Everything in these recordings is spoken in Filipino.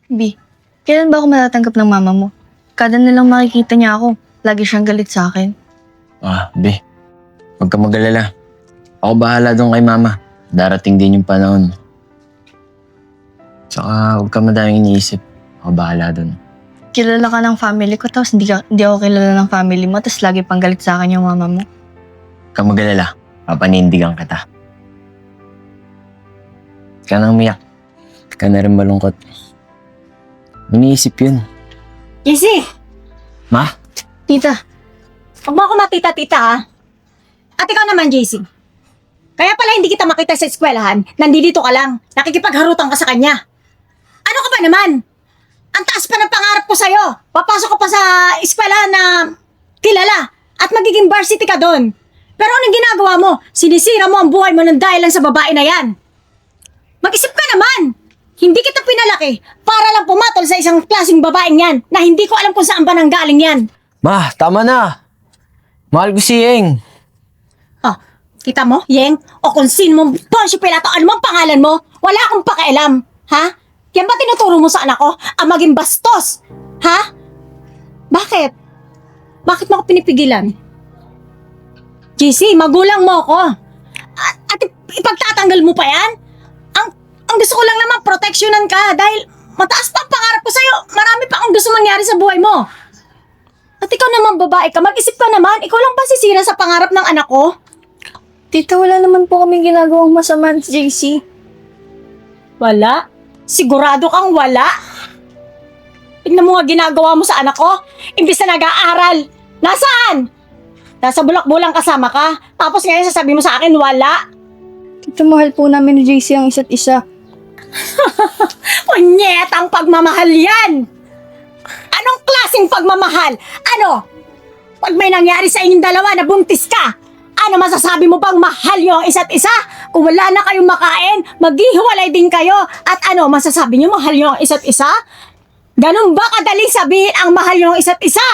B, kailan ba ako matatanggap ng mama mo? Kada nilang makikita niya ako, lagi siyang galit sa akin. B, huwag ka mag-alala. Ako bahala doon kay mama. Darating din yung panahon. Tsaka huwag ka madaming iniisip. Ako bahala doon. Kilala ka ng family ko, tapos hindi ako kilala ng family mo, tapos lagi pang galit sa akin yung mama mo. Huwag ka mag-alala. Papanindigan kita. Huwag ka nang umiyak. Huwag ka na rin malungkot. Iniisip yun. JC, Ma? Tita, huwag mo ako matita-tita ha. At ikaw naman, JC. Kaya pala hindi kita makita sa eskwelahan, nandito ka lang, nakikipagharutan ka sa kanya. Ano ka ba naman? Ang taas pa ng pangarap ko sa'yo. Papasok ka pa sa eskwelahan na kilala at magiging varsity ka doon. Pero anong ginagawa mo? Sinisira mo ang buhay mo ng dahil lang sa babae na yan. Mag-isip ka naman! Hindi kita pinalaki para lang pumatol sa isang klaseng babaeng yan na hindi ko alam kung saan ba nanggaling yan. Ma, tama na. Mahal ko si Yeng. Oh, kita mo, Yeng? O kung sino mong Poncio Pilato, ano mang pangalan mo? Wala akong pakialam. Ha? Yan ba tinuturo mo sa anak ko? Ang maging bastos? Ha? Bakit? Bakit mo ako pinipigilan? JC, magulang mo ako. At ipagtatanggal mo pa yan? Ang gusto ko lang naman, proteksyonan ka dahil mataas pa ang pangarap ko sa'yo. Marami pa akong gusto mangyari sa buhay mo. At ikaw naman babae ka, mag-isip ka naman. Ikaw lang ba sisira sa pangarap ng anak ko? tita, wala naman po kami ginagawang masama sa JC. Wala? Sigurado kang wala? Tignan mo nga ginagawa mo sa anak ko. Imbis na nag-aaral. Nasaan? Nasa bulak-bulang kasama ka. Tapos ngayon sasabihin mo sa akin, wala. Tita, mahal po namin ni JC ang isa't isa. Punyetang pagmamahal yan! Anong klaseng pagmamahal? Ano? Pag may nangyari sa inyong dalawa na buntis ka, ano masasabi mo bang mahal nyo ang isa't isa? Kung wala na kayong makain, maghihiwalay din kayo. At ano, masasabi nyo mahal nyo ang isa't isa? Ganun ba kadaling sabihin ang mahal nyo ang isa't isa?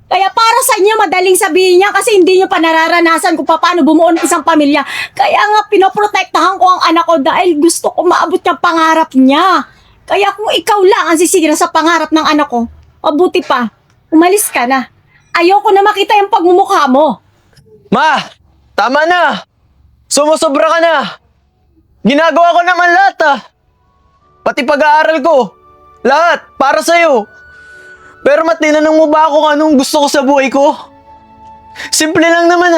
Kaya para sa inyo, madaling sabihin niya kasi hindi nyo pa nararanasan kung paano bumuo ng isang pamilya. Kaya nga, pinoprotektahan ko ang anak ko dahil gusto ko maabot yung pangarap niya. Kaya kung ikaw lang ang sisira sa pangarap ng anak ko, mabuti pa, umalis ka na. Ayoko na makita yung pagmumukha mo. Ma! Tama na! Sumusobra ka na! Ginagawa ko naman lahat Pati pag-aaral ko. Lahat. Para sa'yo. Pero tinanong mo ba ako kung anong gusto ko sa buhay ko? Simple lang naman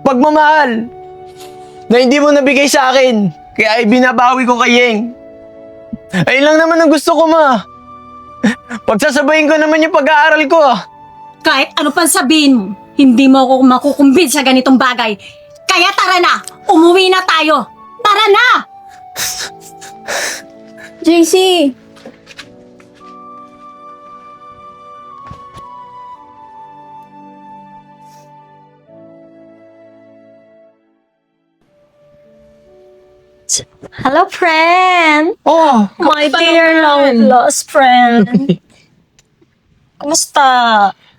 Pagmamahal. Na hindi mo nabigay sa akin. Kaya ibinabawi ko kay Yeng. Ayun lang naman ang gusto ko, ma. Pagsasabayin ko naman yung pag-aaral ko Kahit ano pang sabihin mo, hindi mo ako makukumbid sa ganitong bagay. Kaya tara na, umuwi na tayo. Tara na! JC! Hello, friend! Oh, My kamusta dear long naman? lost friend. Kumusta?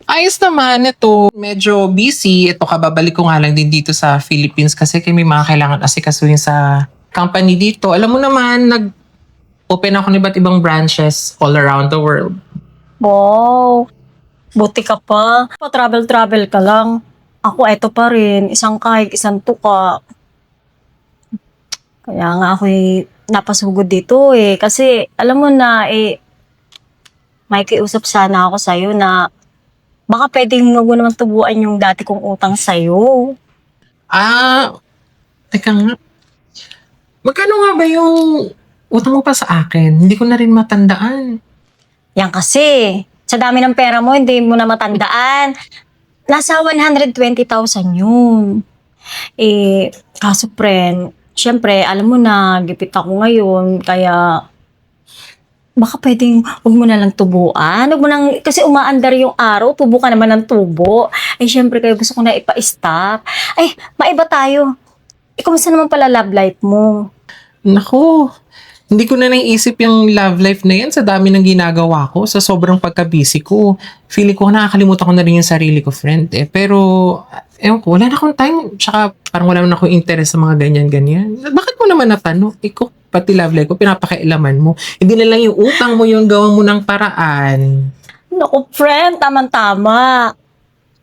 Ayos naman, ito. Medyo busy. Ito, kababalik ko nga lang din dito sa Philippines kasi may mga kailangan asikasuhin sa company dito. Alam mo naman, nag-open ako ng iba't ibang branches all around the world. Wow! Buti ka pa. Pa-travel-travel ka lang. Ako, eto pa rin. Isang kahig, isang tuka. Kaya nga ako'y napasugod dito Kasi alam mo na may kiusap sana ako sa'yo na baka pwedeng wag mo naman tubuan yung dati kong utang sa'yo. Teka nga. Magkano nga ba yung utang mo pa sa akin? Hindi ko na rin matandaan. Yan kasi, sa dami ng pera mo, hindi mo na matandaan. Nasa 120,000 yun. Kaso friend, syempre, alam mo na, gipit ako ngayon, kaya baka pwedeng huwag mo na lang tubuan. Huwag mo nang, kasi umaandar yung araw, tubo ka naman ng tubo. Syempre, kaya gusto ko na ipa-stop. Maiba tayo. Kumusta naman pala love life mo? Naku, hindi ko na naisip yung love life na yan sa dami ng ginagawa ko, sa sobrang pagka-busy ko. Feeling ko nakakalimutan ko na rin yung sarili ko, friend. Pero Ewan ko, wala na akong time. Tsaka parang wala na akong interest sa mga ganyan-ganyan. Bakit mo naman natanong? Ikaw, pati love life ko, pinapakailaman mo. Hindi na lang yung utang mo yung gawa mo ng paraan. Naku, friend, tamang-tama.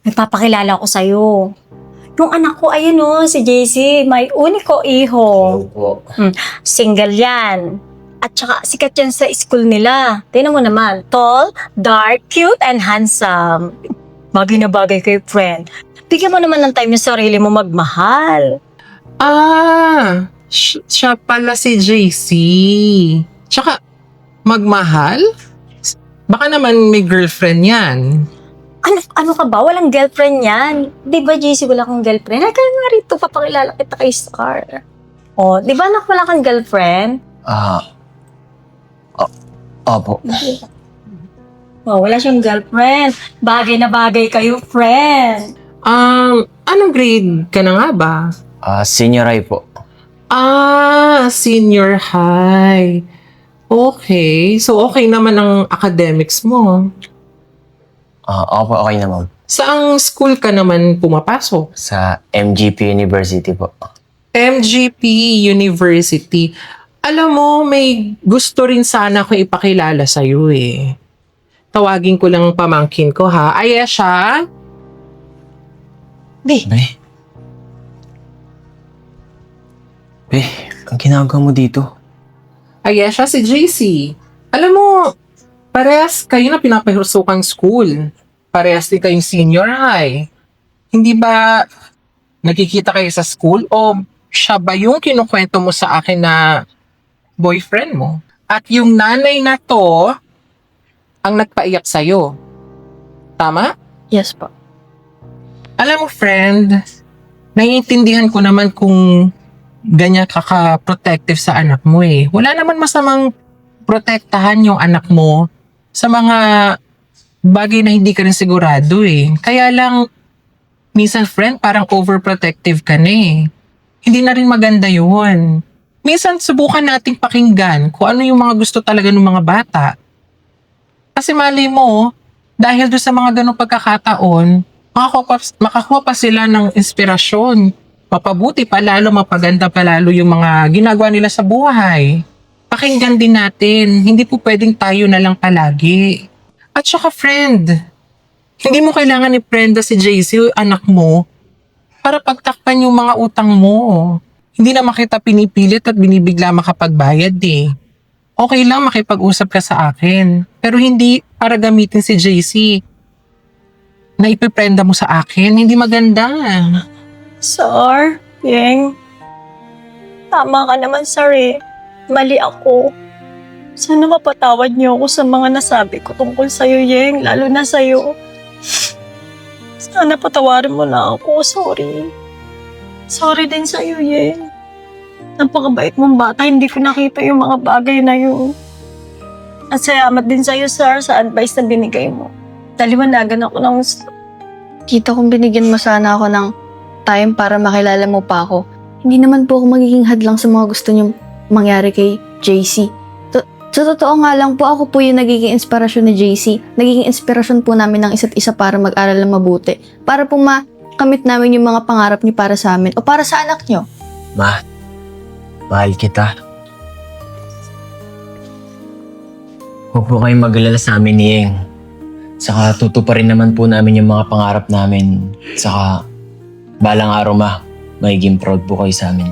May papakilala ko sa'yo. Yung anak ko, ayun si JC, may uniko iho. Opo. Single yan. At saka sikat yan sa school nila. Tingnan mo naman, tall, dark, cute, and handsome. Bagay na bagay kay friend. Bigyan mo naman ng time yung sarili mo magmahal. Siya pala si JC. Tsaka, magmahal? Baka naman may girlfriend yan. Ano ka ba? Walang girlfriend yan. Di ba, JC, wala kang girlfriend? Halika nga rito, papakilala kita kay Star. Oh, di ba anak, wala kang girlfriend? Opo. Oh, wala siyang girlfriend. Bagay na bagay kayo, friend. Anong grade ka na nga ba? Senior high po. Senior high. Okay. So, okay naman ang academics mo. Opo, okay na ma'am. Saang school ka naman pumapasok? Sa MGP University po. MGP University. Alam mo, may gusto rin sana ako ipakilala sa'yo eh. Tawagin ko lang ang pamangkin ko ha. Ayesha? Be, ang ginagawa mo dito? Ayesha, si JC. Alam mo, parehas kayo na pinapahusukang school. Parehas din kayong senior high. Hindi ba nakikita kayo sa school o siya ba yung kinukwento mo sa akin na boyfriend mo? At yung nanay na to ang nagpaiyak sa'yo. Tama? Yes po. Alam mo, friend, naiintindihan ko naman kung ganyan kaka-protective sa anak mo eh. Wala naman masamang protektahan yung anak mo sa mga bagay na hindi ka rin sigurado eh. Kaya lang, minsan friend, parang overprotective ka na eh. Hindi na rin maganda yun. Minsan, subukan nating pakinggan kung ano yung mga gusto talaga ng mga bata. Kasi mali mo, dahil doon sa mga ganong pagkakataon, makakuha pa sila ng inspirasyon. Mapabuti pa lalo, mapaganda pa lalo yung mga ginagawa nila sa buhay. Pakinggan din natin, hindi po pwedeng tayo na lang palagi. At saka friend, hindi mo kailangan i-prenda si JC, anak mo, para pagtakpan yung mga utang mo. Hindi naman kita pinipilit at binibigla makapagbayad eh. Okay lang makipag-usap ka sa akin, pero hindi para gamitin si JC na ipiprenda mo sa akin. Hindi maganda. Sir, Yeng, tama ka naman, sir eh. Mali ako. Sana mapatawad niyo ako sa mga nasabi ko tungkol sa'yo, Yeng, lalo na sa'yo. Sana patawarin mo na ako, sorry. Sorry din sa'yo, Yeng. Napakabait mong bata, hindi ko nakita yung mga bagay na yun. At salamat din sa'yo, sir, sa advice na binigay mo. Daliwanagan ako ng Kita kong binigyan mo sana ako ng time para makilala mo pa ako. Hindi naman po ako magiging hadlang sa mga gusto niyong mangyari kay JC. Sa totoo nga lang po, ako po yung nagiging inspirasyon ni JC. Nagiging inspirasyon po namin ng isa't isa para mag-aral ng mabuti. Para po makamit namin yung mga pangarap niyo para sa amin o para sa anak niyo. Ma, mahal kita. Huwag po kayong mag-alala sa amin ni Yeng. Saka tutuparin naman po namin yung mga pangarap namin. Saka balang araw magiging proud po kayo sa amin.